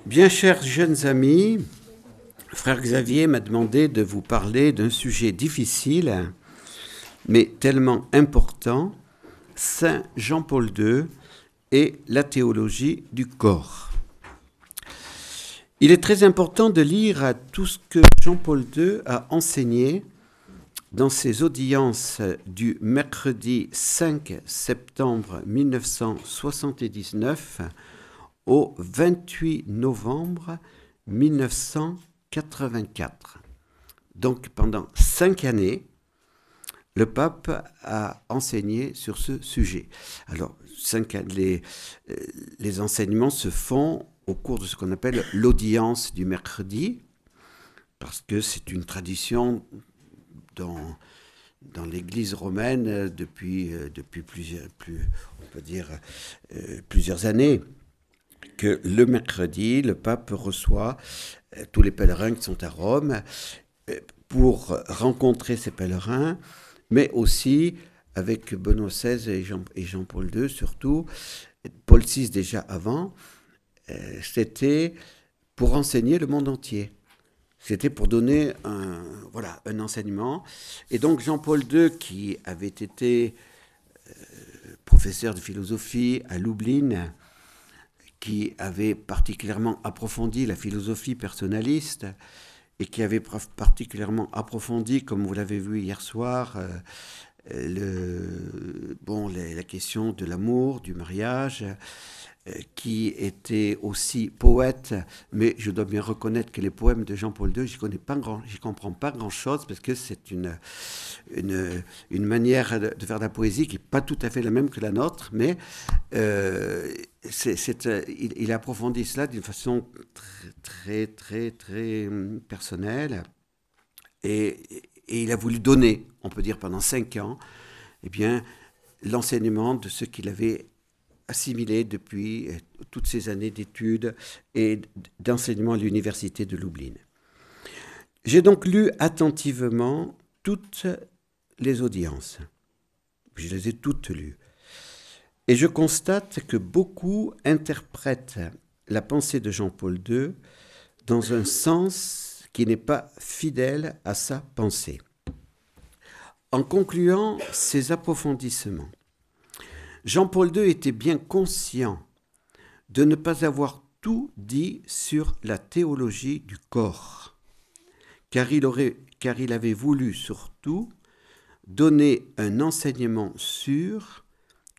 Bien chers jeunes amis, frère Xavier m'a demandé de vous parler d'un sujet difficile, mais tellement important, Saint Jean-Paul II et la théologie du corps. Il est très important de lire tout ce que Jean-Paul II a enseigné dans ses audiences du mercredi 5 septembre 1979 au 28 novembre 1984. Donc pendant 5 années, le pape a enseigné sur ce sujet. Alors, les enseignements se font au cours de ce qu'on appelle l'audience du mercredi, parce que c'est une tradition dans l'Église romaine depuis plusieurs années, que le mercredi, le pape reçoit tous les pèlerins qui sont à Rome pour rencontrer ces pèlerins, mais aussi avec Benoît XVI et Jean-Paul II surtout, Paul VI déjà avant, c'était pour enseigner le monde entier. C'était pour donner un enseignement. Et donc Jean-Paul II, qui avait été professeur de philosophie à Lublin, qui avait particulièrement approfondi la philosophie personnaliste et qui avait particulièrement approfondi, comme vous l'avez vu hier soir, la question de l'amour, du mariage, qui était aussi poète, mais je dois bien reconnaître que les poèmes de Jean-Paul II, j'y comprends pas grand-chose, parce que c'est une manière de faire de la poésie qui n'est pas tout à fait la même que la nôtre, mais il approfondit cela d'une façon très personnelle, et il a voulu donner, on peut dire pendant 5 ans, l'enseignement de ce qu'il avait assimilé depuis toutes ces années d'études et d'enseignement à l'université de Lublin. J'ai donc lu attentivement toutes les audiences. Je les ai toutes lues. Et je constate que beaucoup interprètent la pensée de Jean-Paul II dans un sens qui n'est pas fidèle à sa pensée. En concluant ces approfondissements, Jean-Paul II était bien conscient de ne pas avoir tout dit sur la théologie du corps, car il avait voulu surtout donner un enseignement sûr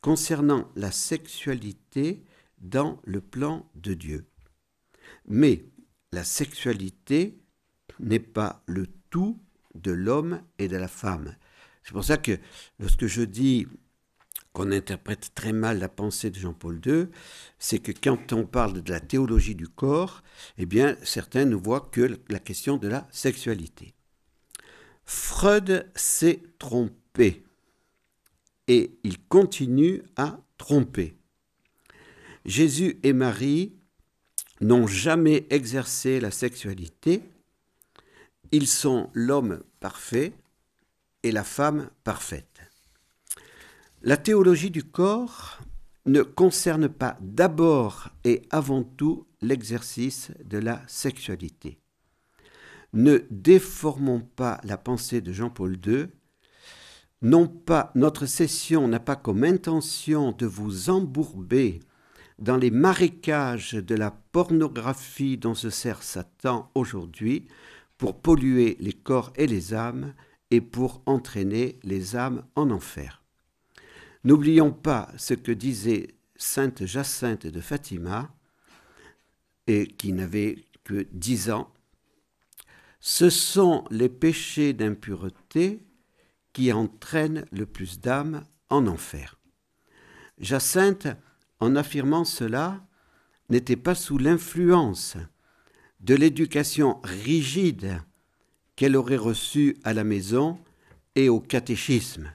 concernant la sexualité dans le plan de Dieu. Mais la sexualité n'est pas le tout de l'homme et de la femme. C'est pour ça que lorsque je dis qu'on interprète très mal la pensée de Jean-Paul II, c'est que quand on parle de la théologie du corps, certains ne voient que la question de la sexualité. Freud s'est trompé et il continue à tromper. Jésus et Marie n'ont jamais exercé la sexualité. Ils sont l'homme parfait et la femme parfaite. La théologie du corps ne concerne pas d'abord et avant tout l'exercice de la sexualité. Ne déformons pas la pensée de Jean-Paul II. Notre session n'a pas comme intention de vous embourber dans les marécages de la pornographie dont se sert Satan aujourd'hui pour polluer les corps et les âmes et pour entraîner les âmes en enfer. N'oublions pas ce que disait sainte Jacinthe de Fatima, et qui n'avait que 10 ans. Ce sont les péchés d'impureté qui entraînent le plus d'âmes en enfer. Jacinthe, en affirmant cela, n'était pas sous l'influence de l'éducation rigide qu'elle aurait reçue à la maison et au catéchisme.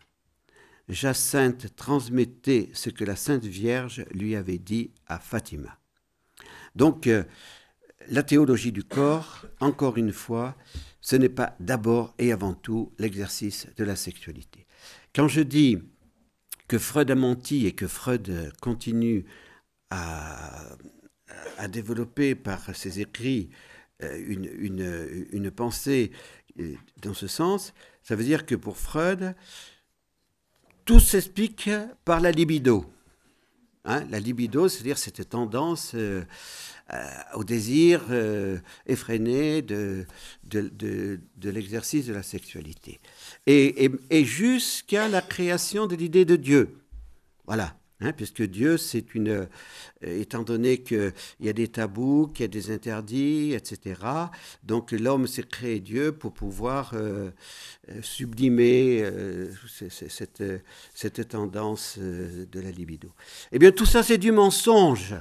Jacinthe transmettait ce que la Sainte Vierge lui avait dit à Fatima. Donc, la théologie du corps, encore une fois, ce n'est pas d'abord et avant tout l'exercice de la sexualité. Quand je dis que Freud a menti et que Freud continue à a développé par ses écrits une pensée dans ce sens, ça veut dire que pour Freud, tout s'explique par la libido. Hein, la libido, c'est-à-dire cette tendance au désir effréné de l'exercice de la sexualité. Et jusqu'à la création de l'idée de Dieu. Voilà. Hein, puisque Dieu, c'est étant donné qu'il y a des tabous, qu'il y a des interdits, etc., donc l'homme s'est créé Dieu pour pouvoir sublimer cette tendance de la libido. Eh bien, tout ça, c'est du mensonge.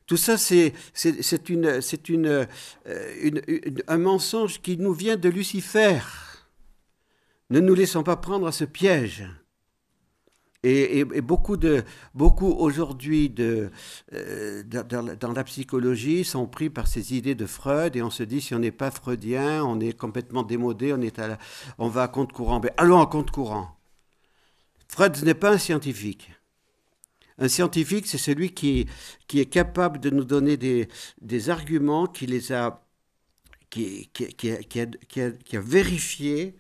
Tout ça, c'est un mensonge qui nous vient de Lucifer. Ne nous laissons pas prendre à ce piège. Et beaucoup aujourd'hui dans la psychologie sont pris par ces idées de Freud et on se dit si on n'est pas freudien, on est complètement démodé, on va à contre-courant. Mais allons à contre-courant. Freud n'est pas un scientifique. Un scientifique, c'est celui qui est capable de nous donner des arguments, qui a vérifié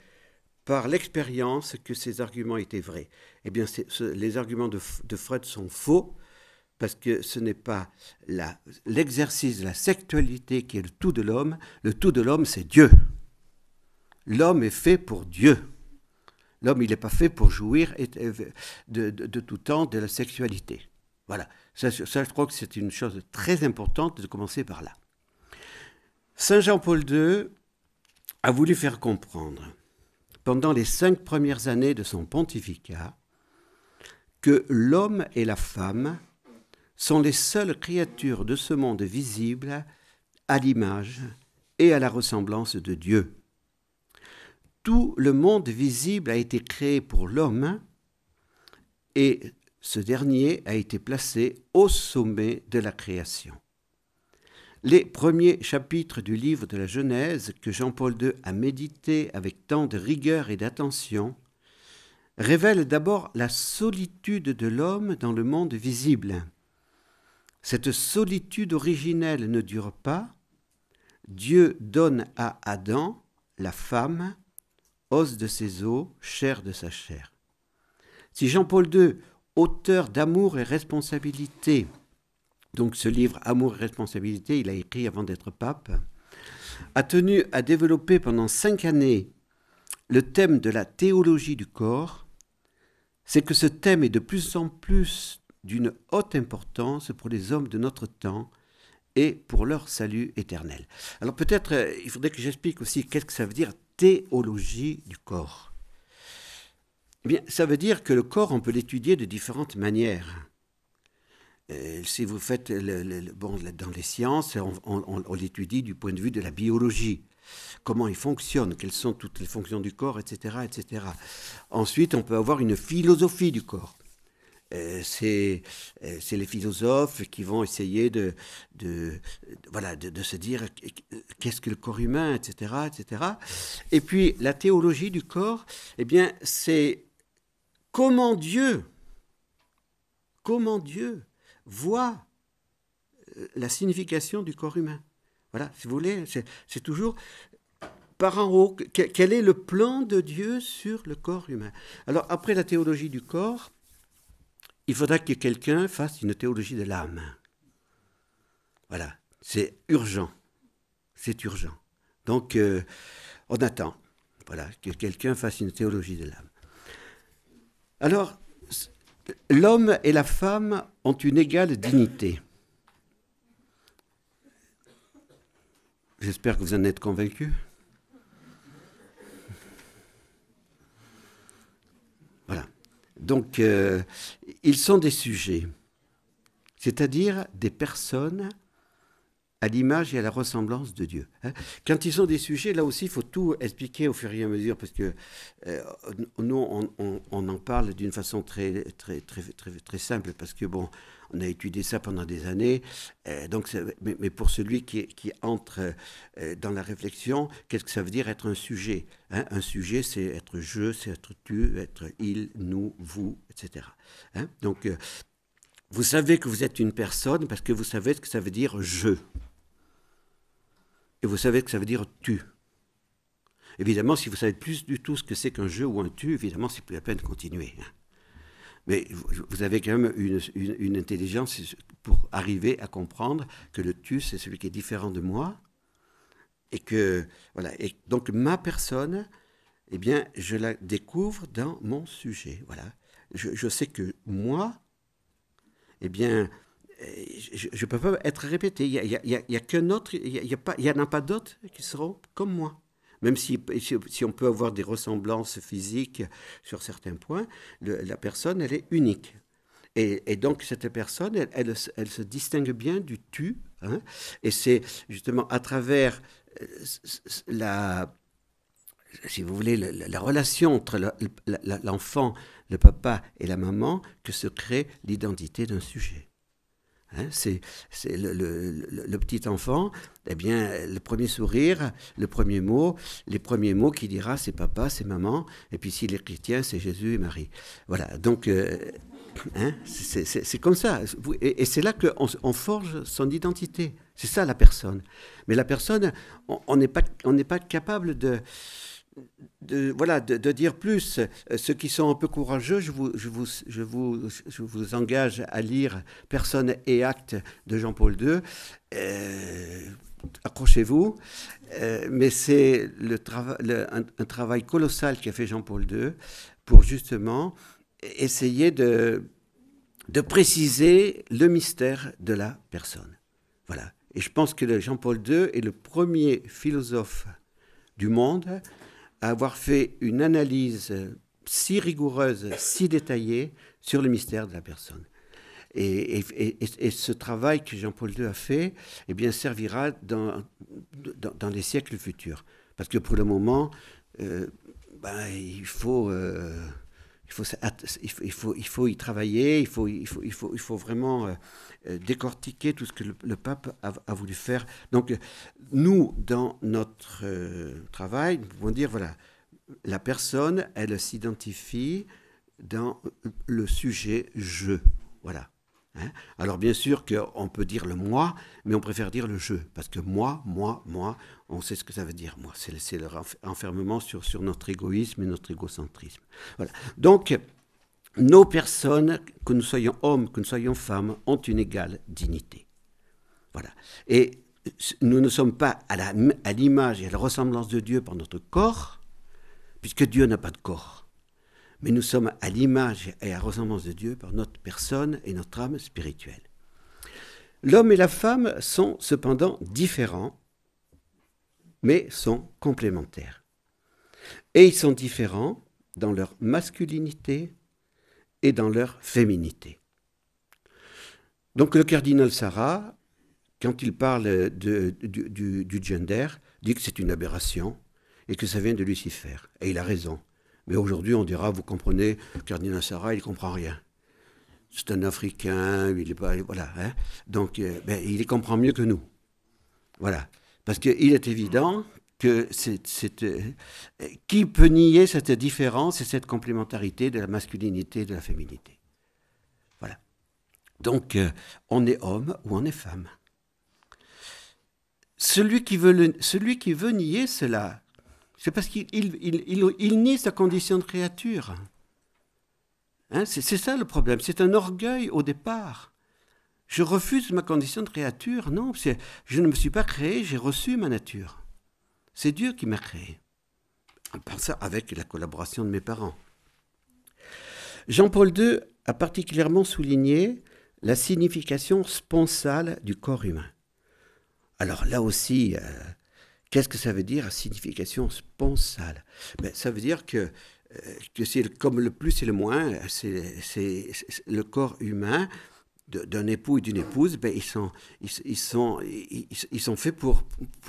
par l'expérience que ces arguments étaient vrais. Eh bien, les arguments de Freud sont faux, parce que ce n'est pas l'exercice de la sexualité qui est le tout de l'homme. Le tout de l'homme, c'est Dieu. L'homme est fait pour Dieu. L'homme, il n'est pas fait pour jouir de tout temps de la sexualité. Voilà. Ça, je crois que c'est une chose très importante de commencer par là. Saint Jean-Paul II a voulu faire comprendre pendant les 5 premières années de son pontificat, que l'homme et la femme sont les seules créatures de ce monde visible à l'image et à la ressemblance de Dieu. Tout le monde visible a été créé pour l'homme et ce dernier a été placé au sommet de la création. Les premiers chapitres du livre de la Genèse que Jean-Paul II a médité avec tant de rigueur et d'attention révèlent d'abord la solitude de l'homme dans le monde visible. Cette solitude originelle ne dure pas. Dieu donne à Adam, la femme, os de ses os, chair de sa chair. Si Jean-Paul II, auteur d'Amour et responsabilité, donc ce livre Amour et responsabilité, il a écrit avant d'être pape, a tenu à développer pendant 5 années le thème de la théologie du corps, c'est que ce thème est de plus en plus d'une haute importance pour les hommes de notre temps et pour leur salut éternel. Alors peut-être, il faudrait que j'explique aussi qu'est-ce que ça veut dire théologie du corps. Eh bien, ça veut dire que le corps, on peut l'étudier de différentes manières. Si vous faites dans les sciences, on l'étudie du point de vue de la biologie. Comment il fonctionne, quelles sont toutes les fonctions du corps, etc., etc. Ensuite, on peut avoir une philosophie du corps. C'est les philosophes qui vont essayer de se dire qu'est-ce que le corps humain, etc., etc. Et puis, la théologie du corps, eh bien, c'est comment Dieu voit la signification du corps humain. Voilà, si vous voulez, c'est toujours par en haut. Quel est le plan de Dieu sur le corps humain? Alors, après la théologie du corps, il faudra que quelqu'un fasse une théologie de l'âme. Voilà, c'est urgent. C'est urgent. Donc, on attend. Voilà, que quelqu'un fasse une théologie de l'âme. Alors, l'homme et la femme ont une égale dignité. J'espère que vous en êtes convaincus. Voilà. Donc, ils sont des sujets, c'est-à-dire des personnes à l'image et à la ressemblance de Dieu. Quand ils sont des sujets, là aussi, il faut tout expliquer au fur et à mesure, parce que nous, on en parle d'une façon très, très, très, très, très simple, parce que, bon, on a étudié ça pendant des années, mais pour celui qui entre dans la réflexion, qu'est-ce que ça veut dire être un sujet? Un sujet, c'est être je, c'est être tu, être il, nous, vous, etc. Donc, Vous savez que vous êtes une personne parce que vous savez ce que ça veut dire je. Et vous savez ce que ça veut dire tu. Évidemment, si vous savez plus du tout ce que c'est qu'un je ou un tu, évidemment, c'est plus la peine de continuer. Mais vous avez quand même une intelligence pour arriver à comprendre que le tu, c'est celui qui est différent de moi. Et que, voilà. Et donc, ma personne, eh bien, je la découvre dans mon sujet. Voilà. Je sais que moi, eh bien, je ne peux pas être répété. Il y a qu'un autre, il n'y en a pas d'autres qui seront comme moi. Même si on peut avoir des ressemblances physiques sur certains points, la personne, elle est unique. Et donc, cette personne, elle se distingue bien du tu. Hein, et c'est justement à travers si vous voulez, la relation entre l'enfant, le papa et la maman que se crée l'identité d'un sujet. Hein, c'est le petit enfant, eh bien, le premier sourire, le premier mot, les premiers mots qu'il dira, c'est papa, c'est maman, et puis s'il est chrétien, c'est Jésus et Marie. Voilà, donc, hein, c'est comme ça. Et c'est là qu'on forge son identité. C'est ça la personne. Mais la personne, on n'est pas capable de dire plus. Ceux qui sont un peu courageux, je vous engage à lire Personne et actes de Jean-Paul II. Accrochez-vous. Mais c'est un travail colossal qu'a fait Jean-Paul II pour justement essayer de préciser le mystère de la personne. Voilà. Et je pense que Jean-Paul II est le premier philosophe du monde à avoir fait une analyse si rigoureuse, si détaillée sur le mystère de la personne. Et ce travail que Jean-Paul II a fait, eh bien, servira dans les siècles futurs. Parce que pour le moment, il faut y travailler, il faut vraiment décortiquer tout ce que le pape a voulu faire. Donc, nous, dans notre travail, nous pouvons dire, voilà, la personne, elle s'identifie dans le sujet « je ». Voilà. Hein? Alors, bien sûr qu'on peut dire le « moi », mais on préfère dire le « je », parce que moi, on sait ce que ça veut dire. Moi, c'est le renfermement sur notre égoïsme et notre égocentrisme. Voilà. Donc, nos personnes, que nous soyons hommes, que nous soyons femmes, ont une égale dignité. Voilà. Et nous ne sommes pas à l'image et à la ressemblance de Dieu par notre corps, puisque Dieu n'a pas de corps. Mais nous sommes à l'image et à la ressemblance de Dieu par notre personne et notre âme spirituelle. L'homme et la femme sont cependant différents, mais sont complémentaires. Et ils sont différents dans leur masculinité et dans leur féminité. Donc le cardinal Sarah, quand il parle du gender, dit que c'est une aberration et que ça vient de Lucifer. Et il a raison. Mais aujourd'hui, on dira, vous comprenez, le cardinal Sarah, il ne comprend rien. C'est un Africain, il est pas... Voilà. Hein, donc, il les comprend mieux que nous. Voilà. Parce qu'il est évident que qui peut nier cette différence et cette complémentarité de la masculinité et de la féminité. Voilà. Donc, on est homme ou on est femme. Celui qui veut nier cela, c'est parce qu'il nie sa condition de créature. Hein, c'est ça le problème. C'est un orgueil au départ. Je refuse ma condition de créature. Non, je ne me suis pas créé, j'ai reçu ma nature. C'est Dieu qui m'a créé. Par ça, avec la collaboration de mes parents. Jean-Paul II a particulièrement souligné la signification sponsale du corps humain. Alors là aussi, qu'est-ce que ça veut dire, la signification sponsale ? Ça veut dire que c'est comme le plus et le moins, c'est le corps humain d'un époux et d'une épouse, ils sont faits pour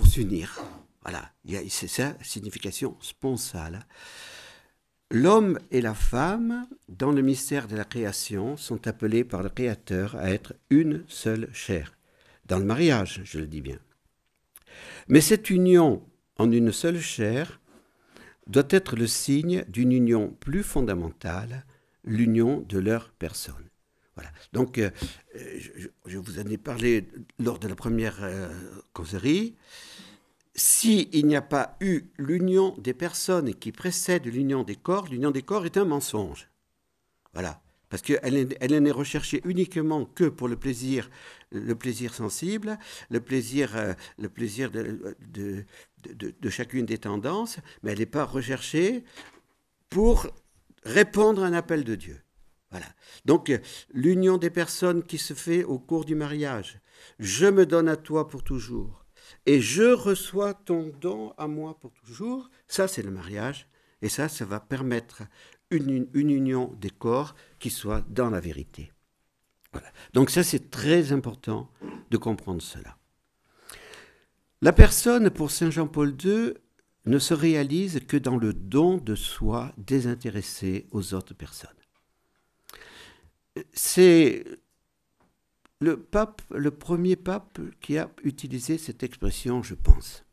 s'unir. Voilà, c'est ça, signification sponsale. L'homme et la femme, dans le mystère de la création, sont appelés par le Créateur à être une seule chair. Dans le mariage, je le dis bien. Mais cette union en une seule chair doit être le signe d'une union plus fondamentale, l'union de leur personne. Voilà. Donc, je vous en ai parlé lors de la première causerie. S'il n'y a pas eu l'union des personnes qui précède l'union des corps est un mensonge. Voilà. Parce qu'elle n'est recherchée uniquement que pour le plaisir sensible, le plaisir de chacune des tendances, mais elle n'est pas recherchée pour répondre à un appel de Dieu. Voilà. Donc, l'union des personnes qui se fait au cours du mariage. Je me donne à toi pour toujours et je reçois ton don à moi pour toujours. Ça, c'est le mariage. Et ça va permettre une union des corps qui soit dans la vérité. Voilà. Donc ça, c'est très important de comprendre cela. La personne, pour Saint Jean-Paul II, ne se réalise que dans le don de soi désintéressé aux autres personnes. C'est le premier pape qui a utilisé cette expression, je pense.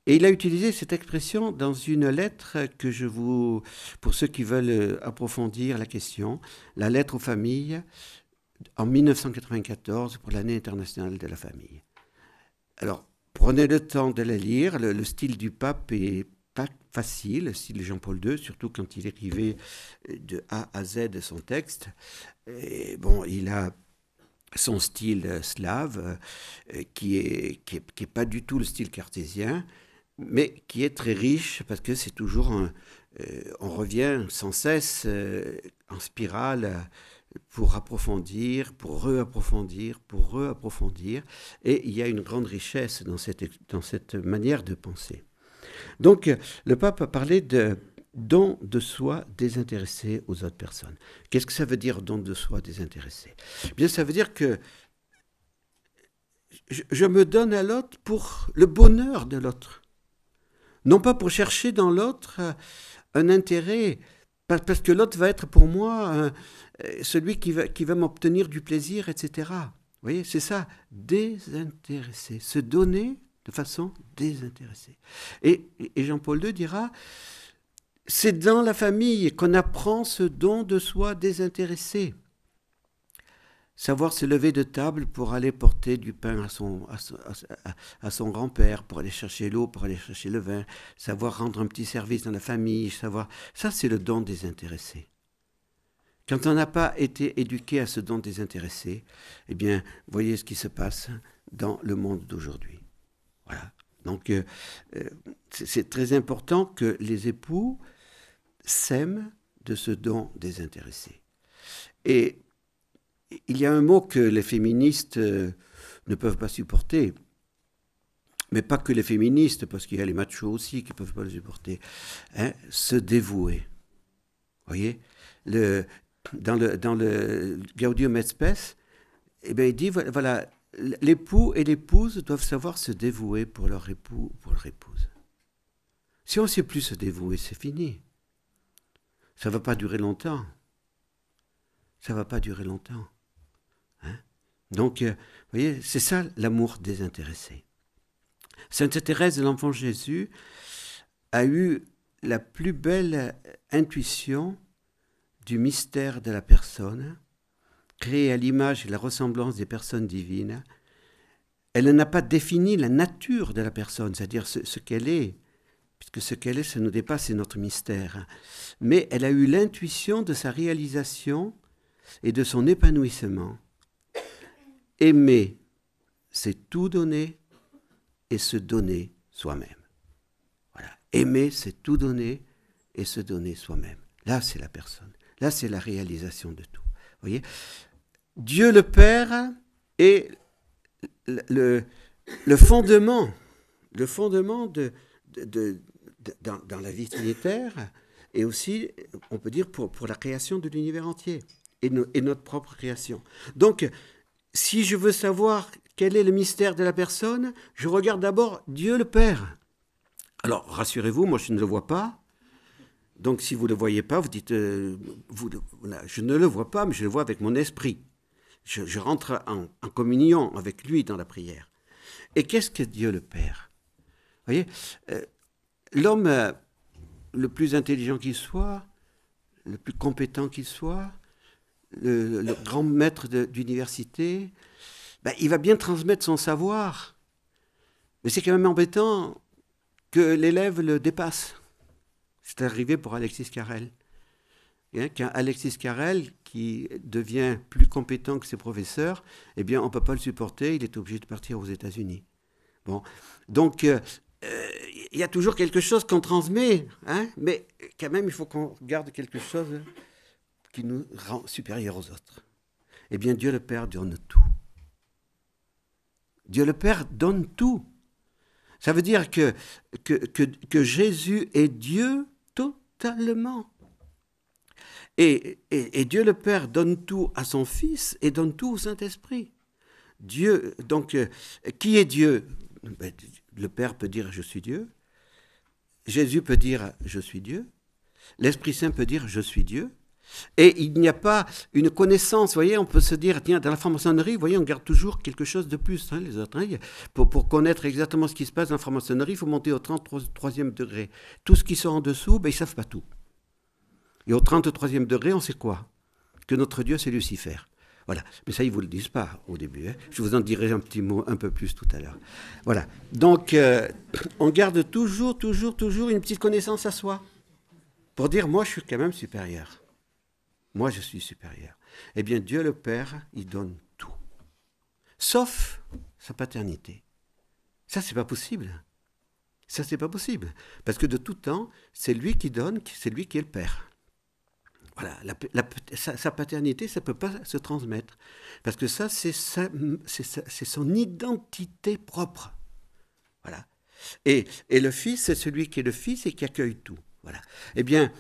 Et il a utilisé cette expression dans une lettre pour ceux qui veulent approfondir la question, la lettre aux familles en 1994 pour l'année internationale de la famille. Alors, prenez le temps de la lire. Le style du pape est pas facile, le style de Jean-Paul II, surtout quand il écrivait de A à Z de son texte. Et bon, il a son style slave, qui est pas du tout le style cartésien, mais qui est très riche parce que c'est toujours on revient sans cesse en spirale pour approfondir, pour reapprofondir, et il y a une grande richesse dans cette manière de penser. Donc, le pape a parlé de don de soi désintéressé aux autres personnes. Qu'est-ce que ça veut dire, don de soi désintéressé ? Eh bien, ça veut dire que je me donne à l'autre pour le bonheur de l'autre. Non pas pour chercher dans l'autre un intérêt, parce que l'autre va être pour moi celui qui va m'obtenir du plaisir, etc. Vous voyez, c'est ça, désintéressé, se donner de façon désintéressée. Et Jean-Paul II dira, c'est dans la famille qu'on apprend ce don de soi désintéressé. Savoir se lever de table pour aller porter du pain à son grand-père, pour aller chercher l'eau, pour aller chercher le vin, savoir rendre un petit service dans la famille, ça c'est le don désintéressé. Quand on n'a pas été éduqué à ce don désintéressé, eh bien, voyez ce qui se passe dans le monde d'aujourd'hui. Voilà. Donc, c'est très important que les époux s'aiment de ce don désintéressé. Et il y a un mot que les féministes ne peuvent pas supporter, mais pas que les féministes, parce qu'il y a les machos aussi qui ne peuvent pas le supporter, se dévouer. Vous voyez, dans le Gaudium et Spes, eh bien, il dit, voilà, l'époux et l'épouse doivent savoir se dévouer pour leur époux ou pour leur épouse. Si on ne sait plus se dévouer, c'est fini. Ça ne va pas durer longtemps. Ça ne va pas durer longtemps. Donc, vous voyez, c'est ça l'amour désintéressé. Sainte Thérèse de l'Enfant Jésus a eu la plus belle intuition du mystère de la personne, créée à l'image et la ressemblance des personnes divines. Elle n'a pas défini la nature de la personne, c'est-à-dire ce qu'elle est, puisque ce qu'elle est, ça nous dépasse, c'est notre mystère. Mais elle a eu l'intuition de sa réalisation et de son épanouissement. Aimer, c'est tout donner et se donner soi-même. Voilà. Aimer, c'est tout donner et se donner soi-même. Là, c'est la personne. Là, c'est la réalisation de tout. Vous voyez ? Dieu le Père est le fondement dans la vie trinitaire et aussi, on peut dire, pour la création de l'univers entier et notre propre création. Donc, si je veux savoir quel est le mystère de la personne, je regarde d'abord Dieu le Père. Alors, rassurez-vous, moi je ne le vois pas. Donc, si vous ne le voyez pas, vous dites, je ne le vois pas, mais je le vois avec mon esprit. Je rentre en communion avec lui dans la prière. Et qu'est-ce que Dieu le Père ? Vous voyez, l'homme le plus intelligent qu'il soit, le plus compétent qu'il soit, le grand maître d'université, ben, il va bien transmettre son savoir. Mais c'est quand même embêtant que l'élève le dépasse. C'est arrivé pour Alexis Carrel. Qu'un Alexis Carrel qui devient plus compétent que ses professeurs, eh bien, on ne peut pas le supporter, il est obligé de partir aux États-Unis. Bon. Donc, il y a toujours quelque chose qu'on transmet, hein, mais quand même, il faut qu'on garde quelque chose qui nous rend supérieurs aux autres. Eh bien, Dieu le Père donne tout. Dieu le Père donne tout. Ça veut dire que Jésus est Dieu totalement. Et Dieu le Père donne tout à son Fils et donne tout au Saint-Esprit. Dieu, donc, qui est Dieu? Ben, le Père peut dire « je suis Dieu ». Jésus peut dire « je suis Dieu ». L'Esprit Saint peut dire « je suis Dieu ». Et il n'y a pas une connaissance, vous voyez, on peut se dire, tiens, dans la franc-maçonnerie, vous voyez, on garde toujours quelque chose de plus, hein, les autres. Hein, pour connaître exactement ce qui se passe dans la franc-maçonnerie, il faut monter au 33e degré. Tout ce qui sont en dessous, ben, ils ne savent pas tout. Et au 33e degré, on sait quoi? Que notre Dieu, c'est Lucifer. Voilà. Mais ça, ils ne vous le disent pas au début. Hein. Je vous en dirai un petit mot un peu plus tout à l'heure. Voilà. Donc, on garde toujours une petite connaissance à soi. Pour dire, moi, je suis quand même supérieur. Moi, je suis supérieur. Eh bien, Dieu le Père, il donne tout. Sauf sa paternité. Ça, c'est pas possible. Ça, c'est pas possible. Parce que de tout temps, c'est lui qui donne, c'est lui qui est le Père. Voilà, sa paternité, ça ne peut pas se transmettre. Parce que ça, c'est son identité propre. Voilà. Et le Fils, c'est celui qui est le Fils et qui accueille tout. Voilà. Eh bien,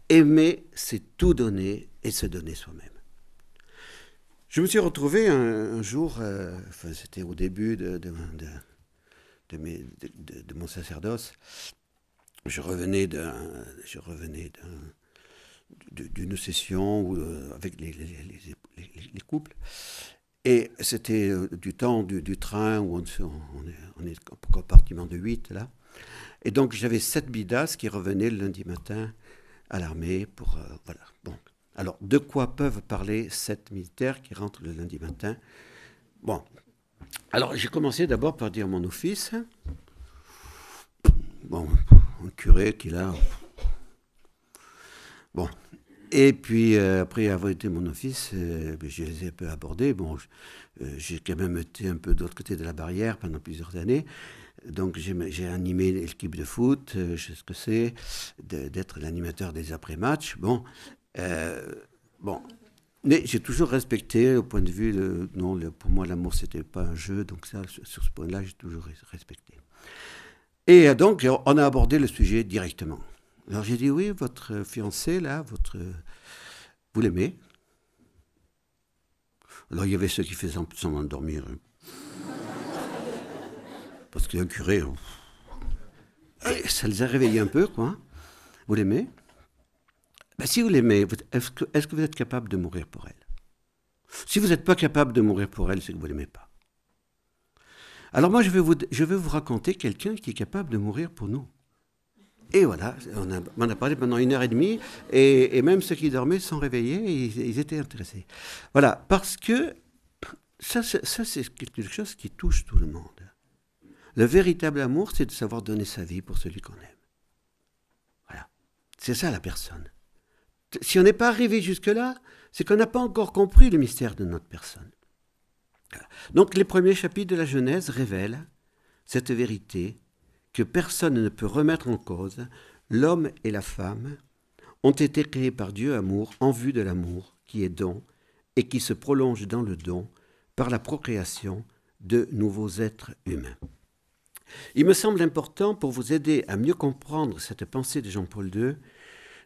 aimer, c'est tout donner et se donner soi-même. Je me suis retrouvé un jour, c'était au début de mon sacerdoce, je revenais d'une session où, avec les couples. Et c'était du temps du train où on est en compartiment de 8, là. Et donc, j'avais 7 bidas qui revenaient le lundi matin à l'armée pour... voilà. Bon. Alors, de quoi peuvent parler 7 militaires qui rentrent le lundi matin? Bon. Alors, j'ai commencé d'abord par dire mon office. Bon, un curé qui là... Bon. Et puis, après avoir été mon office, je les ai un peu abordés. Bon, j'ai quand même été un peu de l'autre côté de la barrière pendant plusieurs années. Donc, j'ai animé l'équipe de foot. Je sais ce que c'est d'être l'animateur des après-matchs. Bon, mais j'ai toujours respecté au point de vue pour moi, l'amour, c'était pas un jeu. Donc, ça, sur ce point-là, j'ai toujours respecté. Et donc, on a abordé le sujet directement. Alors j'ai dit, oui, votre fiancé, là, vous l'aimez? Alors il y avait ceux qui faisaient semblant de dormir. Parce qu'un curé, ça les a réveillés un peu, quoi. Vous l'aimez? Ben, si vous l'aimez, est-ce que vous êtes capable de mourir pour elle? Si vous n'êtes pas capable de mourir pour elle, c'est que vous ne l'aimez pas. Alors moi, je vais vous raconter quelqu'un qui est capable de mourir pour nous. Et voilà, on a parlé pendant 1h30, et même ceux qui dormaient sont réveillés, ils étaient intéressés. Voilà, parce que ça, c'est quelque chose qui touche tout le monde. Le véritable amour, c'est de savoir donner sa vie pour celui qu'on aime. Voilà, c'est ça la personne. Si on n'est pas arrivé jusque-là, c'est qu'on n'a pas encore compris le mystère de notre personne. Voilà. Donc les premiers chapitres de la Genèse révèlent cette vérité que personne ne peut remettre en cause. L'homme et la femme ont été créés par Dieu amour en vue de l'amour qui est don et qui se prolonge dans le don par la procréation de nouveaux êtres humains. Il me semble important, pour vous aider à mieux comprendre cette pensée de Jean-Paul II,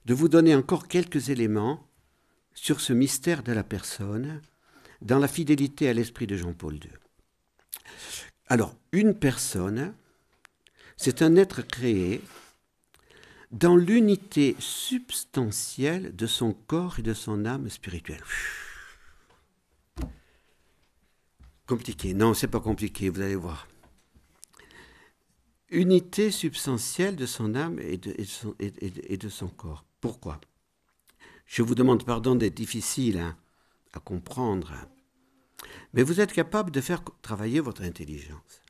de vous donner encore quelques éléments sur ce mystère de la personne dans la fidélité à l'esprit de Jean-Paul II. Alors, une personne, c'est un être créé dans l'unité substantielle de son corps et de son âme spirituelle. Compliqué. Non, c'est pas compliqué, vous allez voir. Unité substantielle de son âme et de son corps. Pourquoi? Je vous demande pardon d'être difficile à comprendre, mais vous êtes capable de faire travailler votre intelligence.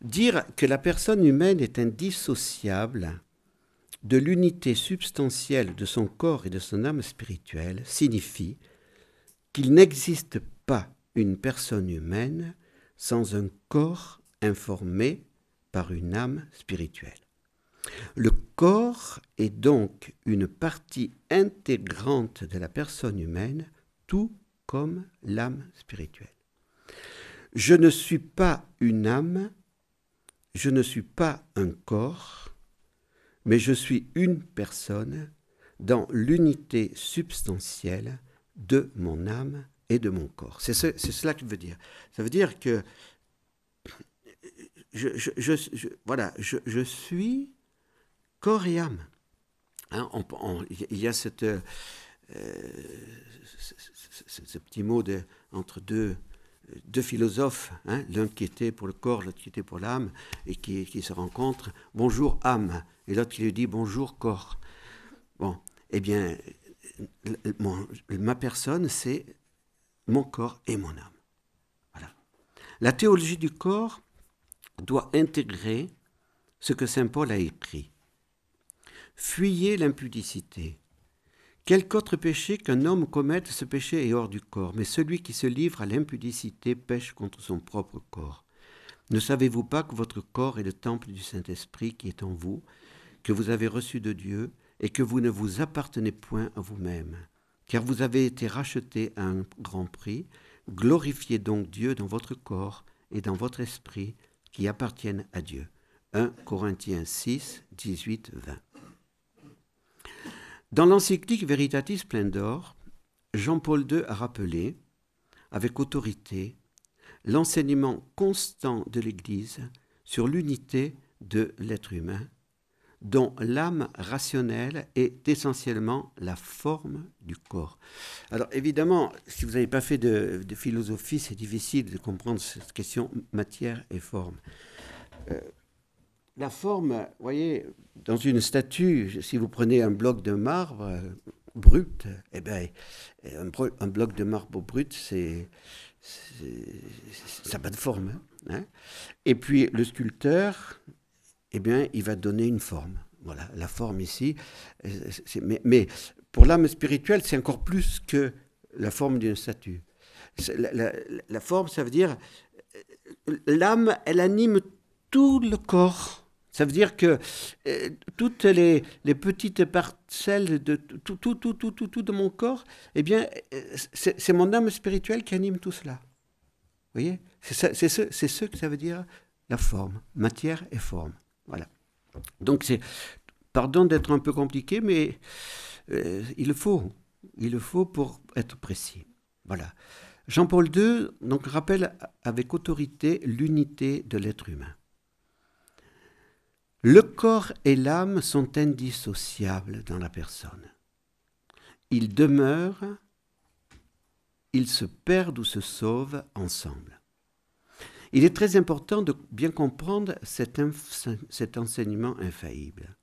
Dire que la personne humaine est indissociable de l'unité substantielle de son corps et de son âme spirituelle signifie qu'il n'existe pas une personne humaine sans un corps informé par une âme spirituelle. Le corps est donc une partie intégrante de la personne humaine, tout comme l'âme spirituelle. Je ne suis pas une âme, je ne suis pas un corps, mais je suis une personne dans l'unité substantielle de mon âme et de mon corps. C'est cela que veut dire. Ça veut dire que je suis corps et âme. Hein, il y a ce petit mot entre deux philosophes, hein, l'un qui était pour le corps, l'autre qui était pour l'âme, et qui se rencontrent. Bonjour âme, et l'autre qui lui dit bonjour corps. Bon, eh bien, ma personne, c'est mon corps et mon âme. Voilà. La théologie du corps doit intégrer ce que saint Paul a écrit. Fuyez l'impudicité. Quelque autre péché qu'un homme commette, ce péché est hors du corps, mais celui qui se livre à l'impudicité pêche contre son propre corps. Ne savez-vous pas que votre corps est le temple du Saint-Esprit qui est en vous, que vous avez reçu de Dieu, et que vous ne vous appartenez point à vous-même, car vous avez été rachetés à un grand prix. Glorifiez donc Dieu dans votre corps et dans votre esprit qui appartiennent à Dieu. 1 Corinthiens 6, 18, 20. Dans l'encyclique Veritatis Splendor, Jean-Paul II a rappelé, avec autorité, l'enseignement constant de l'Église sur l'unité de l'être humain, dont l'âme rationnelle est essentiellement la forme du corps. Alors évidemment, si vous n'avez pas fait de philosophie, c'est difficile de comprendre cette question matière et forme. La forme, vous voyez, dans une statue, si vous prenez un bloc de marbre brut, eh bien, un bloc de marbre brut, ça n'a pas de forme. Hein. Et puis le sculpteur, eh bien, il va donner une forme. Voilà, la forme ici. Mais pour l'âme spirituelle, c'est encore plus que la forme d'une statue. La forme, ça veut dire, l'âme, elle anime tout le corps. Ça veut dire que toutes les petites parcelles de tout de mon corps, eh bien, c'est mon âme spirituelle qui anime tout cela. Vous voyez ? C'est ce que ça veut dire la forme, matière et forme. Voilà. Donc pardon d'être un peu compliqué, mais il le faut pour être précis. Voilà. Jean-Paul II donc rappelle avec autorité l'unité de l'être humain. Le corps et l'âme sont indissociables dans la personne. Ils demeurent, ils se perdent ou se sauvent ensemble. Il est très important de bien comprendre cet enseignement infaillible.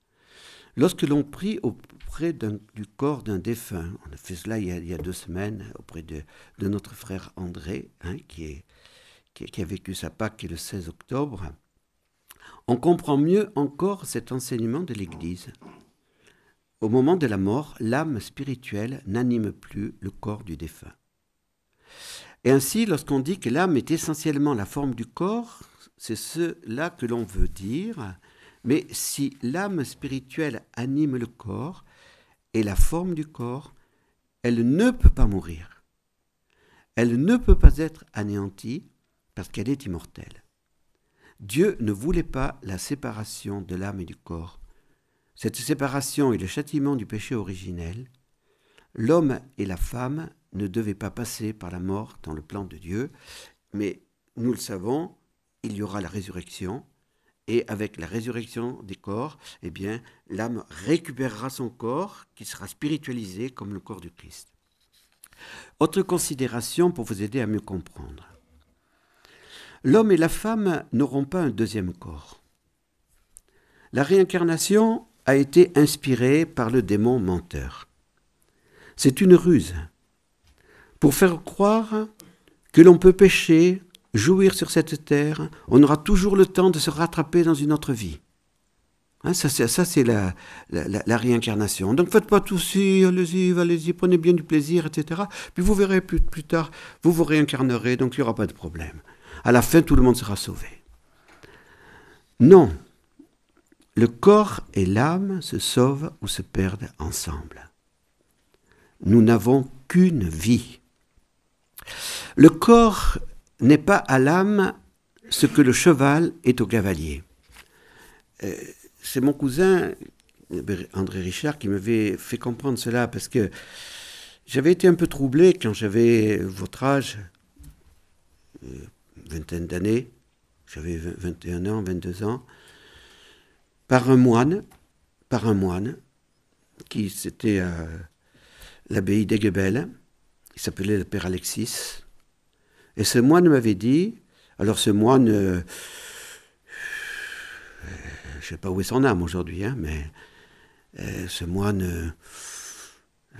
Lorsque l'on prie auprès du corps d'un défunt, on a fait cela il y a 2 semaines auprès de notre frère André, hein, qui a vécu sa Pâque le 16 octobre, on comprend mieux encore cet enseignement de l'Église. Au moment de la mort, l'âme spirituelle n'anime plus le corps du défunt. Et ainsi, lorsqu'on dit que l'âme est essentiellement la forme du corps, c'est cela que l'on veut dire. Mais si l'âme spirituelle anime le corps et la forme du corps, elle ne peut pas mourir. Elle ne peut pas être anéantie parce qu'elle est immortelle. Dieu ne voulait pas la séparation de l'âme et du corps. Cette séparation est le châtiment du péché originel. L'homme et la femme ne devaient pas passer par la mort dans le plan de Dieu, mais nous le savons, il y aura la résurrection, et avec la résurrection des corps, eh bien, l'âme récupérera son corps qui sera spiritualisé comme le corps du Christ. Autre considération pour vous aider à mieux comprendre. L'homme et la femme n'auront pas un deuxième corps. La réincarnation a été inspirée par le démon menteur. C'est une ruse pour faire croire que l'on peut pécher, jouir sur cette terre, on aura toujours le temps de se rattraper dans une autre vie. Hein, ça, c'est la réincarnation. Donc faites pas tout si, allez-y, prenez bien du plaisir, etc. Puis vous verrez plus tard, vous vous réincarnerez, donc il n'y aura pas de problème. À la fin, tout le monde sera sauvé. Non. Le corps et l'âme se sauvent ou se perdent ensemble. Nous n'avons qu'une vie. Le corps n'est pas à l'âme ce que le cheval est au cavalier. C'est mon cousin, André Richard, qui m'avait fait comprendre cela, parce que j'avais été un peu troublé quand j'avais votre âge, vingtaine d'années, j'avais 21 ans, 22 ans, par un moine qui c'était à l'abbaye d'Aiguebelle, il s'appelait le Père Alexis, et ce moine m'avait dit, alors ce moine, je ne sais pas où est son âme aujourd'hui, hein, mais ce moine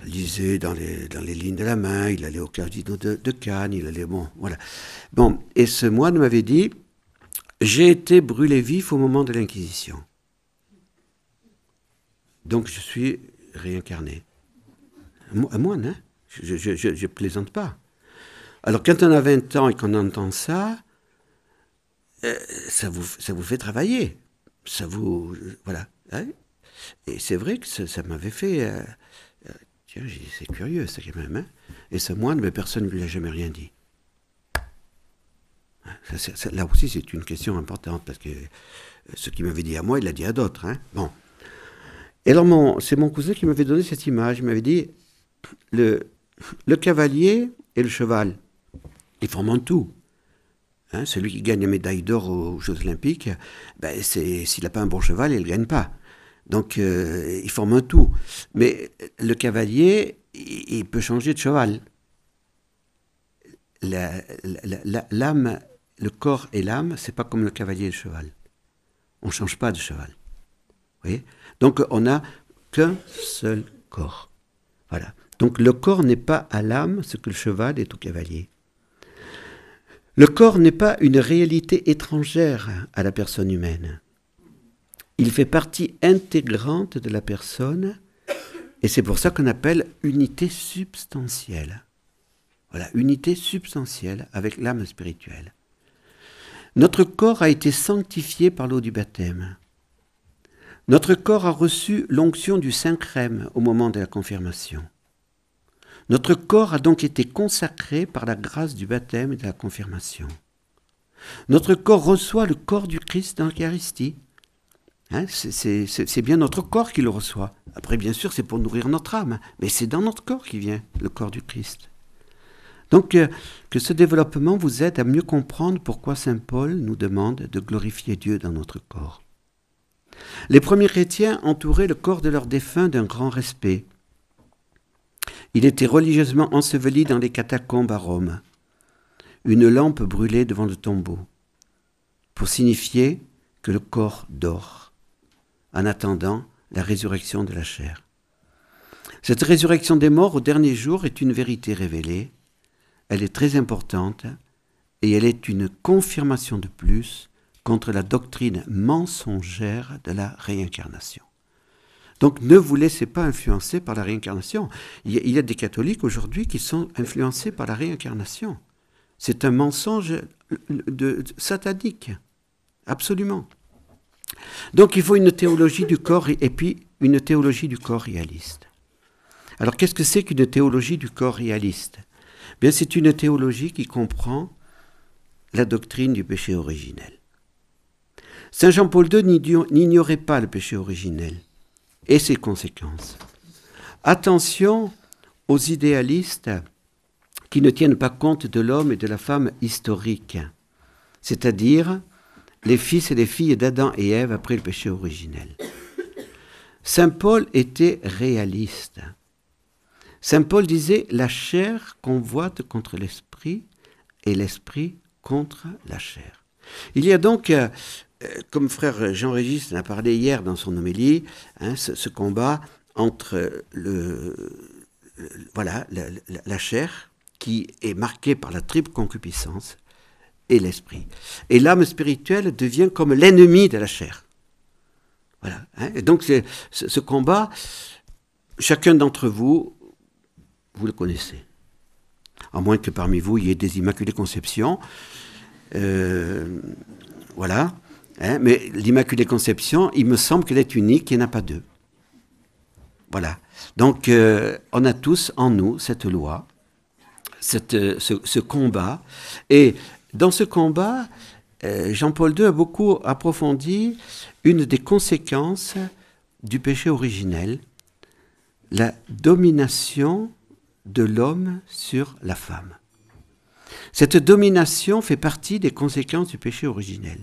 lisait dans les lignes de la main, il allait au casino de Cannes, il allait, bon, voilà. Bon, et ce moine m'avait dit, j'ai été brûlé vif au moment de l'Inquisition. Donc je suis réincarné. Un moine, hein, je plaisante pas. Alors quand on a 20 ans et qu'on entend ça, ça vous fait travailler. Ça vous... voilà. Hein, et c'est vrai que ça m'avait fait... tiens, c'est curieux ça quand même. Hein, et ce moine, mais personne ne lui a jamais rien dit. Là aussi, c'est une question importante, parce que ce qu'il m'avait dit à moi, il l'a dit à d'autres. Hein. Bon. Et alors, c'est mon cousin qui m'avait donné cette image. Il m'avait dit, le cavalier et le cheval, ils forment un tout. Hein, celui qui gagne la médaille d'or aux Jeux Olympiques, ben s'il n'a pas un bon cheval, il ne gagne pas. Donc, ils forment un tout. Mais le cavalier, il peut changer de cheval. L'âme, le corps et l'âme, c'est pas comme le cavalier et le cheval. On ne change pas de cheval. Vous voyez ? Donc, on n'a qu'un seul corps. Voilà. Donc, le corps n'est pas à l'âme ce que le cheval est au cavalier. Le corps n'est pas une réalité étrangère à la personne humaine. Il fait partie intégrante de la personne, et c'est pour ça qu'on appelle unité substantielle. Voilà, unité substantielle avec l'âme spirituelle. Notre corps a été sanctifié par l'eau du baptême. Notre corps a reçu l'onction du Saint-Crème au moment de la confirmation. Notre corps a donc été consacré par la grâce du baptême et de la confirmation. Notre corps reçoit le corps du Christ dans l'Eucharistie. Hein, c'est bien notre corps qui le reçoit. Après, bien sûr, c'est pour nourrir notre âme, mais c'est dans notre corps qui vient le corps du Christ. Donc, que ce développement vous aide à mieux comprendre pourquoi saint Paul nous demande de glorifier Dieu dans notre corps. Les premiers chrétiens entouraient le corps de leurs défunts d'un grand respect. Il était religieusement enseveli dans les catacombes à Rome. Une lampe brûlait devant le tombeau, pour signifier que le corps dort, en attendant la résurrection de la chair. Cette résurrection des morts au dernier jour est une vérité révélée. Elle est très importante et elle est une confirmation de plus contre la doctrine mensongère de la réincarnation. Donc ne vous laissez pas influencer par la réincarnation. Il y a des catholiques aujourd'hui qui sont influencés par la réincarnation. C'est un mensonge satanique, absolument. Donc il faut une théologie du corps et puis une théologie du corps réaliste. Alors qu'est-ce que c'est qu'une théologie du corps réaliste ? Bien, c'est une théologie qui comprend la doctrine du péché originel. Saint Jean-Paul II n'ignorait pas le péché originel et ses conséquences. Attention aux idéalistes qui ne tiennent pas compte de l'homme et de la femme historiques, c'est-à-dire les fils et les filles d'Adam et Ève après le péché originel. Saint Paul était réaliste. Saint Paul disait « La chair convoite contre l'esprit et l'esprit contre la chair ». Il y a donc, comme frère Jean-Régis en a parlé hier dans son homélie, ce combat entre voilà, la chair qui est marquée par la triple concupiscence et l'esprit. Et l'âme spirituelle devient comme l'ennemi de la chair. Voilà. Hein. Et donc ce combat, chacun d'entre vous, vous le connaissez. À moins que parmi vous, il y ait des Immaculées Conceptions. Voilà. Hein. Mais l'Immaculée Conception, il me semble qu'elle est unique, il n'y en a pas deux. Voilà. Donc, on a tous en nous cette loi, ce combat. Et dans ce combat, Jean-Paul II a beaucoup approfondi une des conséquences du péché originel, la domination de l'homme sur la femme. Cette domination fait partie des conséquences du péché originel.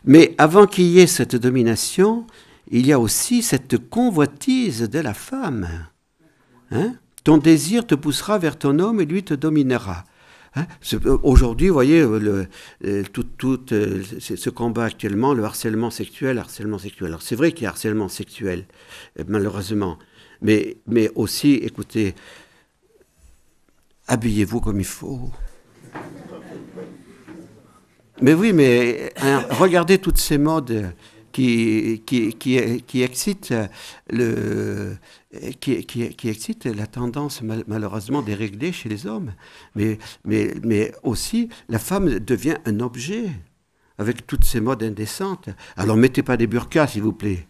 Mais avant qu'il y ait cette domination, il y a aussi cette convoitise de la femme. Hein? Ton désir te poussera vers ton homme et lui te dominera. Hein? Aujourd'hui, vous voyez, ce combat actuellement, le harcèlement sexuel. Alors c'est vrai qu'il y a harcèlement sexuel, malheureusement. Mais aussi, écoutez, habillez-vous comme il faut. Mais oui, mais hein, regardez toutes ces modes qui excitent qui excite la tendance malheureusement déréglée chez les hommes. Mais aussi, la femme devient un objet avec toutes ces modes indécentes. Alors mettez pas des burqas, s'il vous plaît.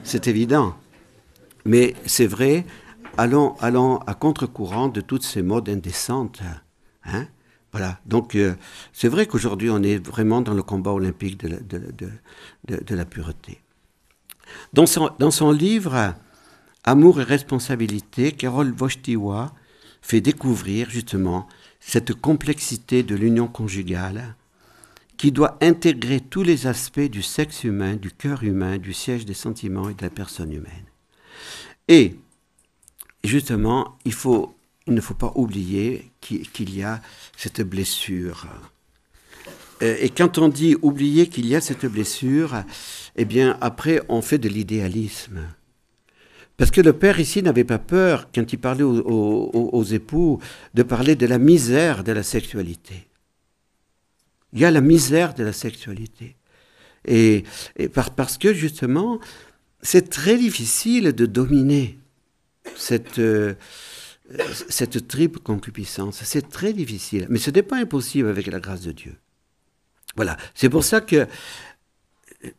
C'est évident. Mais c'est vrai, allons à contre-courant de toutes ces modes indécentes. Hein? Voilà. Donc, c'est vrai qu'aujourd'hui, on est vraiment dans le combat olympique de la pureté. Dans son livre « Amour et responsabilité », Carole Wojtyła fait découvrir justement cette complexité de l'union conjugale qui doit intégrer tous les aspects du sexe humain, du cœur humain, du siège des sentiments et de la personne humaine. Et justement, il ne faut pas oublier qu'il y a cette blessure. Et quand on dit oublier qu'il y a cette blessure, eh bien, après, on fait de l'idéalisme. Parce que le père ici n'avait pas peur, quand il parlait aux époux, de parler de la misère de la sexualité. Il y a la misère de la sexualité. Et parce que, justement, c'est très difficile de dominer cette triple concupiscence. C'est très difficile. Mais ce n'est pas impossible avec la grâce de Dieu. Voilà. C'est pour ça que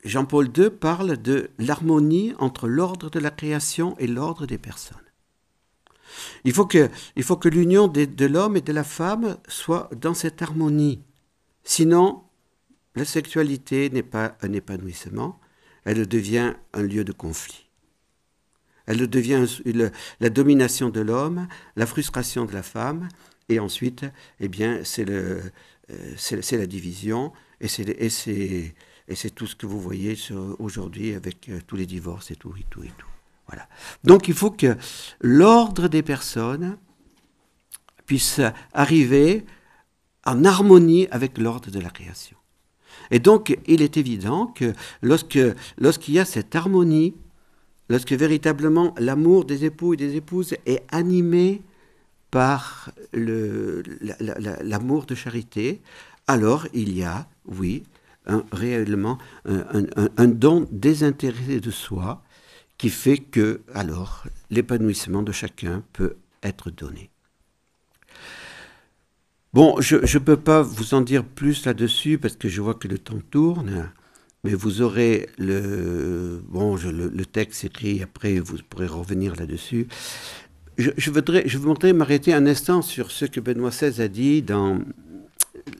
Jean-Paul II parle de l'harmonie entre l'ordre de la création et l'ordre des personnes. Il faut que l'union de l'homme et de la femme soit dans cette harmonie. Sinon, la sexualité n'est pas un épanouissement, elle devient un lieu de conflit. Elle devient la domination de l'homme, la frustration de la femme, et ensuite, eh bien, c'est la division, et c'est tout ce que vous voyez aujourd'hui avec tous les divorces et tout. Voilà. Donc, il faut que l'ordre des personnes puisse arriver en harmonie avec l'ordre de la création. Et donc, il est évident que lorsqu'il y a cette harmonie, lorsque véritablement l'amour des époux et des épouses est animé par l'amour de charité, alors il y a, oui, réellement un don désintéressé de soi qui fait que, alors, l'épanouissement de chacun peut être donné. Bon, je ne peux pas vous en dire plus là-dessus parce que je vois que le temps tourne, mais vous aurez le texte écrit, après vous pourrez revenir là-dessus. Je voudrais m'arrêter un instant sur ce que Benoît XVI a dit dans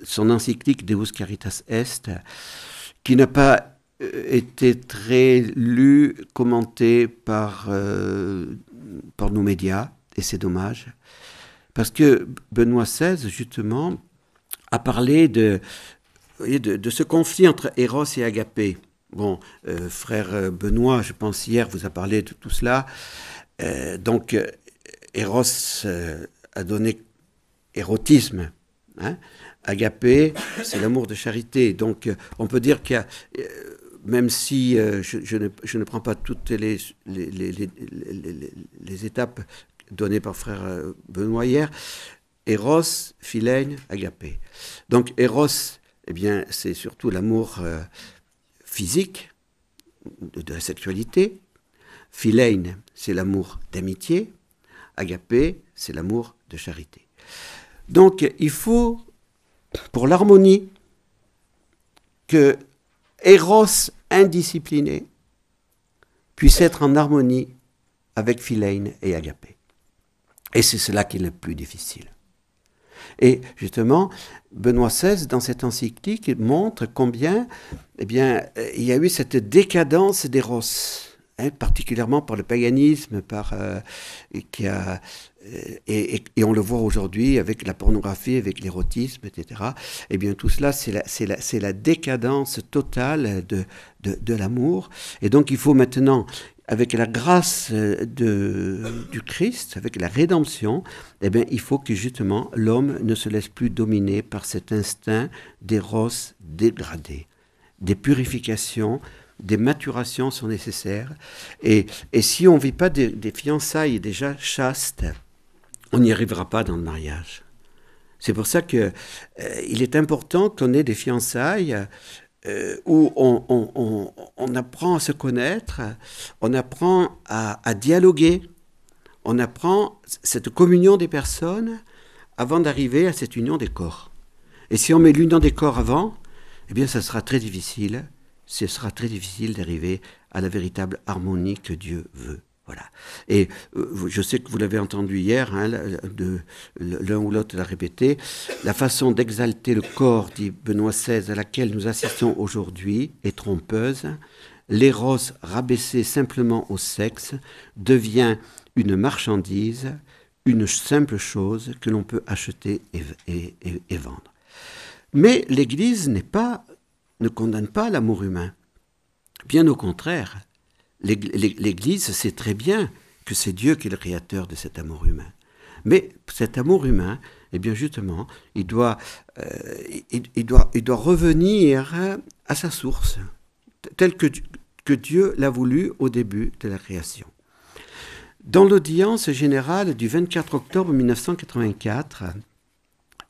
son encyclique Deus Caritas Est, qui n'a pas été très lu, commenté par nos médias, et c'est dommage. Parce que Benoît XVI, justement, a parlé de ce conflit entre Eros et Agapé. Bon, frère Benoît, je pense hier, vous a parlé de tout cela. Donc, Eros a donné érotisme. Hein. Agapé, c'est l'amour de charité. Donc, on peut dire qu'il y a... même si je ne prends pas toutes les étapes données par frère Benoît hier, Eros, Philène, Agapé. Donc Eros, eh bien, c'est surtout l'amour physique, de la sexualité. Philène, c'est l'amour d'amitié. Agapé, c'est l'amour de charité. Donc il faut, pour l'harmonie, que Eros indiscipliné puisse être en harmonie avec Philène et Agapé. Et c'est cela qui est le plus difficile. Et justement, Benoît XVI, dans cette encyclique, montre combien il y a eu cette décadence d'Eros, particulièrement par le paganisme, et on le voit aujourd'hui avec la pornographie, avec l'érotisme, etc. Eh bien, tout cela, c'est la décadence totale de l'amour. Et donc, il faut maintenant, avec la grâce du Christ, avec la rédemption, eh bien, il faut que justement l'homme ne se laisse plus dominer par cet instinct d'éros dégradé. Des purifications, des maturations sont nécessaires. Et si on ne vit pas des fiançailles déjà chastes, on n'y arrivera pas dans le mariage. C'est pour ça qu'il est important qu'on ait des fiançailles où on apprend à se connaître, on apprend à dialoguer, on apprend cette communion des personnes avant d'arriver à cette union des corps. Et si on met l'union des corps avant, eh bien, ça sera très difficile. Ce sera très difficile d'arriver à la véritable harmonie que Dieu veut. Voilà. Et je sais que vous l'avez entendu hier, l'un ou l'autre l'a répété, la façon d'exalter le corps, dit Benoît XVI, à laquelle nous assistons aujourd'hui, est trompeuse. L'éros rabaissé simplement au sexe devient une marchandise, une simple chose que l'on peut acheter et vendre. Mais l'Église ne condamne pas l'amour humain. Bien au contraire, l'Église sait très bien que c'est Dieu qui est le créateur de cet amour humain. Mais cet amour humain, eh bien justement, il doit revenir à sa source, telle que Dieu l'a voulu au début de la création. Dans l'audience générale du 24 octobre 1984,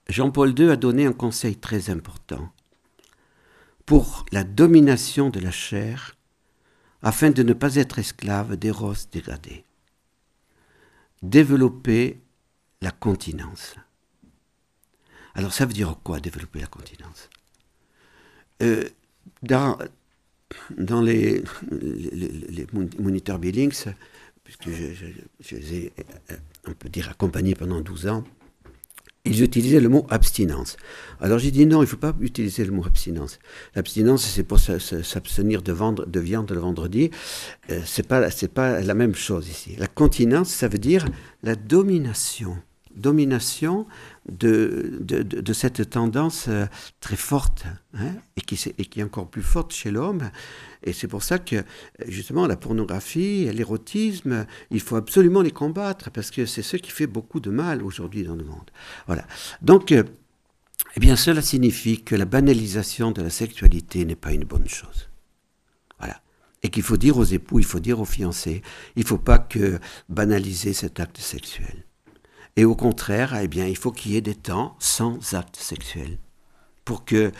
Jean-Paul II a donné un conseil très important pour la domination de la chair, afin de ne pas être esclave d'éros dégradés. Développer la continence. Alors ça veut dire quoi, développer la continence? Dans les moniteurs Billings, puisque je les ai, on peut dire, accompagnés pendant 12 ans, ils utilisaient le mot abstinence. Alors j'ai dit non, il ne faut pas utiliser le mot abstinence. L'abstinence, c'est pour s'abstenir de viande le vendredi. C'est pas la même chose ici. La continence, ça veut dire la domination. Domination de cette tendance très forte, et qui est encore plus forte chez l'homme. Et c'est pour ça que, justement, la pornographie, l'érotisme, il faut absolument les combattre, parce que c'est ce qui fait beaucoup de mal aujourd'hui dans le monde. Voilà. Donc, eh bien, cela signifie que la banalisation de la sexualité n'est pas une bonne chose. Voilà. Et qu'il faut dire aux époux, il faut dire aux fiancés, il ne faut pas que banaliser cet acte sexuel. Et au contraire, eh bien, il faut qu'il y ait des temps sans acte sexuel, pour que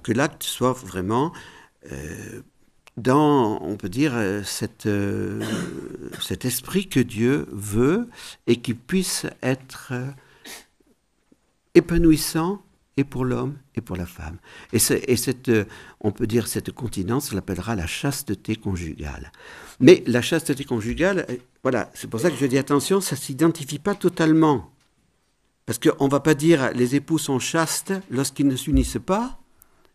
l'acte soit vraiment dans, on peut dire, cet esprit que Dieu veut et qui puisse être épanouissant et pour l'homme et pour la femme. Et cette, on peut dire, cette continence, on l'appellera la chasteté conjugale. Mais la chasteté conjugale, voilà, c'est pour ça que je dis attention, ça ne s'identifie pas totalement. Parce qu'on ne va pas dire les époux sont chastes lorsqu'ils ne s'unissent pas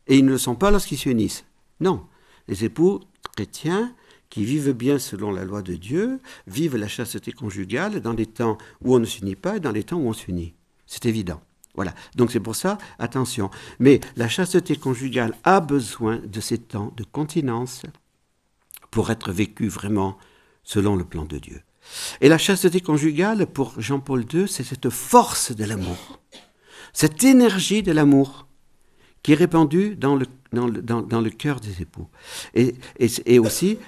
et ils ne le sont pas lorsqu'ils s'unissent. Non, les époux chrétiens qui vivent bien selon la loi de Dieu vivent la chasteté conjugale dans les temps où on ne s'unit pas et dans les temps où on s'unit. C'est évident. Voilà, donc c'est pour ça, attention. Mais la chasteté conjugale a besoin de ces temps de continence pour être vécue vraiment selon le plan de Dieu. Et la chasteté conjugale, pour Jean-Paul II, c'est cette force de l'amour, cette énergie de l'amour qui est répandue dans le cœur des époux. Et aussi,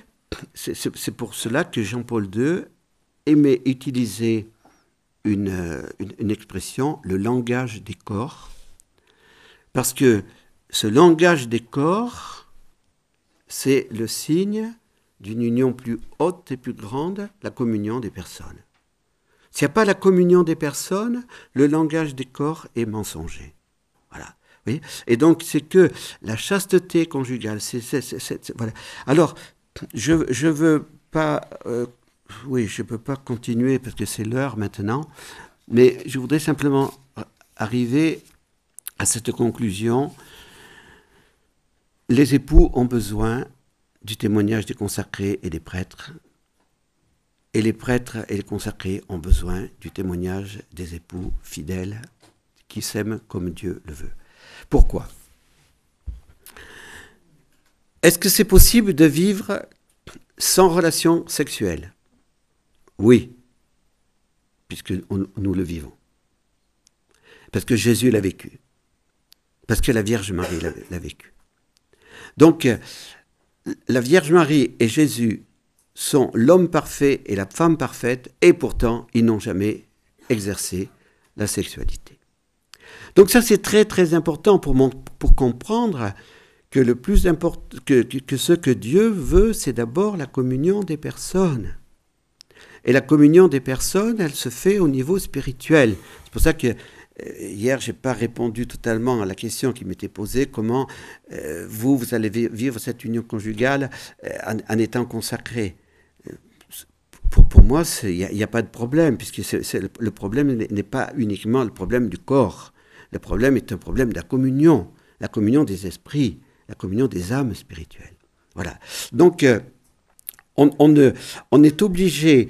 c'est pour cela que Jean-Paul II aimait utiliser une expression, le langage des corps, parce que ce langage des corps, c'est le signe d'une union plus haute et plus grande, la communion des personnes. S'il n'y a pas la communion des personnes, le langage des corps est mensonger. Voilà. Oui. Et donc, c'est que la chasteté conjugale, voilà. Alors, je veux pas... je ne peux pas continuer parce que c'est l'heure maintenant, mais je voudrais simplement arriver à cette conclusion. Les époux ont besoin du témoignage des consacrés et des prêtres, et les prêtres et les consacrés ont besoin du témoignage des époux fidèles qui s'aiment comme Dieu le veut. Pourquoi ? Est-ce que c'est possible de vivre sans relation sexuelle ? Oui, puisque nous le vivons. Parce que Jésus l'a vécu. Parce que la Vierge Marie l'a vécu. Donc, la Vierge Marie et Jésus sont l'homme parfait et la femme parfaite, et pourtant, ils n'ont jamais exercé la sexualité. Donc ça, c'est très très important pour comprendre que le plus important, que ce que Dieu veut, c'est d'abord la communion des personnes. Et la communion des personnes, elle se fait au niveau spirituel. C'est pour ça que hier, je n'ai pas répondu totalement à la question qui m'était posée, comment vous allez vivre cette union conjugale en étant consacré. Pour moi, il n'y a pas de problème, puisque le problème n'est pas uniquement le problème du corps. Le problème est un problème de la communion des esprits, la communion des âmes spirituelles. Voilà. Donc, on est obligé,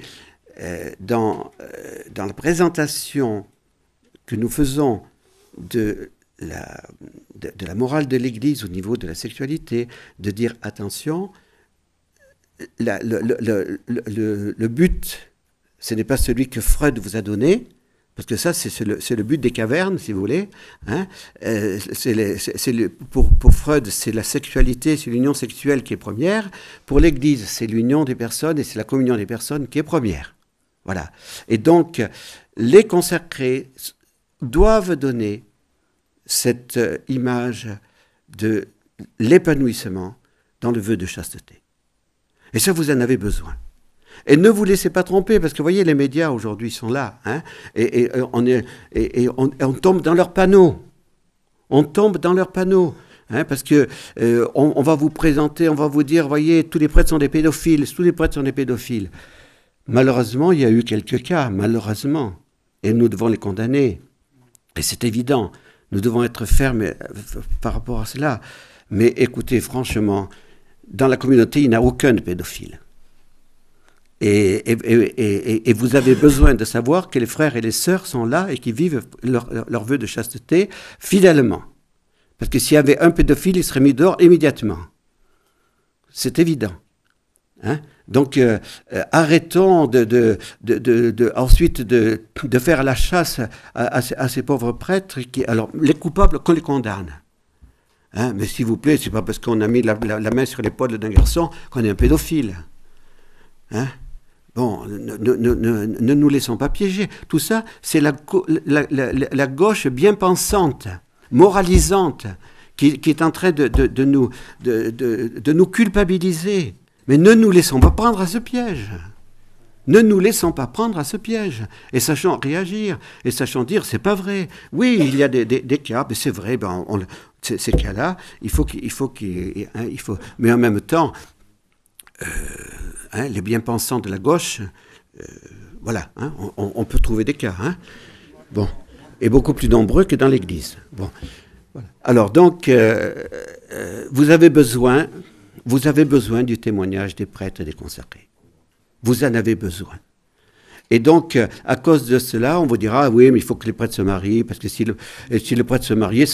dans la présentation que nous faisons de la morale de l'Église au niveau de la sexualité, de dire attention, le but, ce n'est pas celui que Freud vous a donné, parce que ça, c'est le but des cavernes, si vous voulez. Hein. Pour Freud, c'est la sexualité, c'est l'union sexuelle qui est première. Pour l'Église, c'est l'union des personnes et c'est la communion des personnes qui est première. Voilà. Et donc, les consacrés doivent donner cette image de l'épanouissement dans le vœu de chasteté. Et ça, vous en avez besoin. Et ne vous laissez pas tromper, parce que vous voyez, les médias aujourd'hui sont là, hein, et on tombe dans leurs panneaux. On tombe dans leurs panneaux, hein, parce que on va vous présenter, on va vous dire, voyez, tous les prêtres sont des pédophiles, tous les prêtres sont des pédophiles. Malheureusement, il y a eu quelques cas, malheureusement, et nous devons les condamner. Et c'est évident, nous devons être fermes par rapport à cela. Mais écoutez, franchement, dans la communauté, il n'y a aucun pédophile. Et vous avez besoin de savoir que les frères et les sœurs sont là et qui vivent leur vœu de chasteté fidèlement. Parce que s'il y avait un pédophile, il serait mis dehors immédiatement. C'est évident. Hein? Donc, arrêtons ensuite de faire la chasse à ces pauvres prêtres. Alors, les coupables, qu'on les condamne. Hein? Mais s'il vous plaît, c'est pas parce qu'on a mis la main sur l'épaule d'un garçon qu'on est un pédophile. Hein? Bon, ne nous laissons pas piéger. Tout ça, c'est la gauche bien pensante, moralisante, qui est en train de nous culpabiliser. Mais ne nous laissons pas prendre à ce piège. Ne nous laissons pas prendre à ce piège. Et sachons réagir. Et sachons dire, c'est pas vrai. Oui, il y a des cas, mais c'est vrai, ces cas-là, il faut. Mais en même temps, les bien-pensants de la gauche, voilà, hein, on peut trouver des cas. Hein, bon, et beaucoup plus nombreux que dans l'Église. Bon, voilà. Alors donc, vous avez besoin du témoignage des prêtres et des consacrés. Vous en avez besoin. Et donc, à cause de cela, on vous dira, oui, mais il faut que les prêtres se marient, parce que si le prêtre se marie,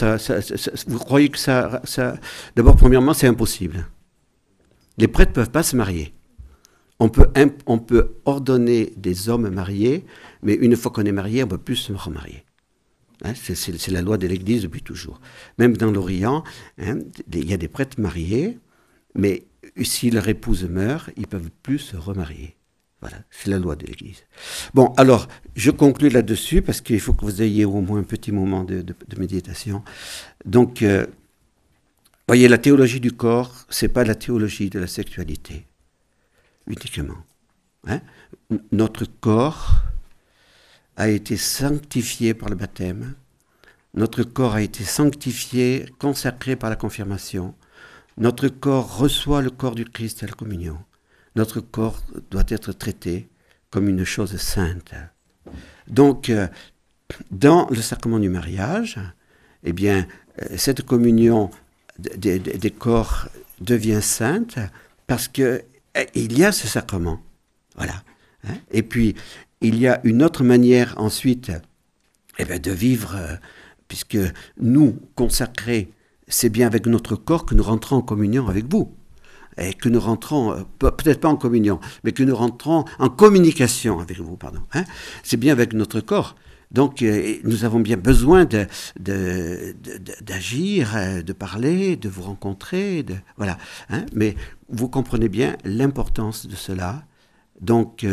vous croyez que ça... D'abord, premièrement, c'est impossible. Les prêtres ne peuvent pas se marier. On peut ordonner des hommes mariés, mais une fois qu'on est marié, on ne peut plus se remarier. Hein, c'est la loi de l'Église depuis toujours. Même dans l'Orient, hein, il y a des prêtres mariés, mais si leur épouse meurt, ils ne peuvent plus se remarier. Voilà, c'est la loi de l'Église. Bon, alors, je conclue là-dessus parce qu'il faut que vous ayez au moins un petit moment de méditation. Donc, voyez, la théologie du corps, c'est pas la théologie de la sexualité, uniquement. Hein? Notre corps a été sanctifié par le baptême. Notre corps a été sanctifié, consacré par la confirmation. Notre corps reçoit le corps du Christ à la communion. Notre corps doit être traité comme une chose sainte. Donc, dans le sacrement du mariage, eh bien, cette communion des corps devient sainte parce qu'il y a ce sacrement. Voilà. Hein? Et puis, il y a une autre manière ensuite de vivre, puisque nous, consacrés, c'est bien avec notre corps que nous rentrons en communion avec vous. Et que nous rentrons, peut-être pas en communion, mais que nous rentrons en communication avec vous, pardon. Hein? C'est bien avec notre corps. Donc, nous avons bien besoin d'agir, de parler, de vous rencontrer, voilà. Hein? Mais vous comprenez bien l'importance de cela. Donc,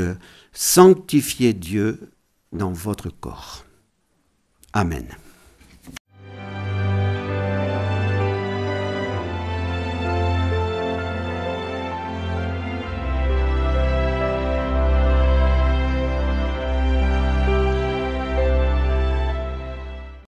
sanctifiez Dieu dans votre corps. Amen.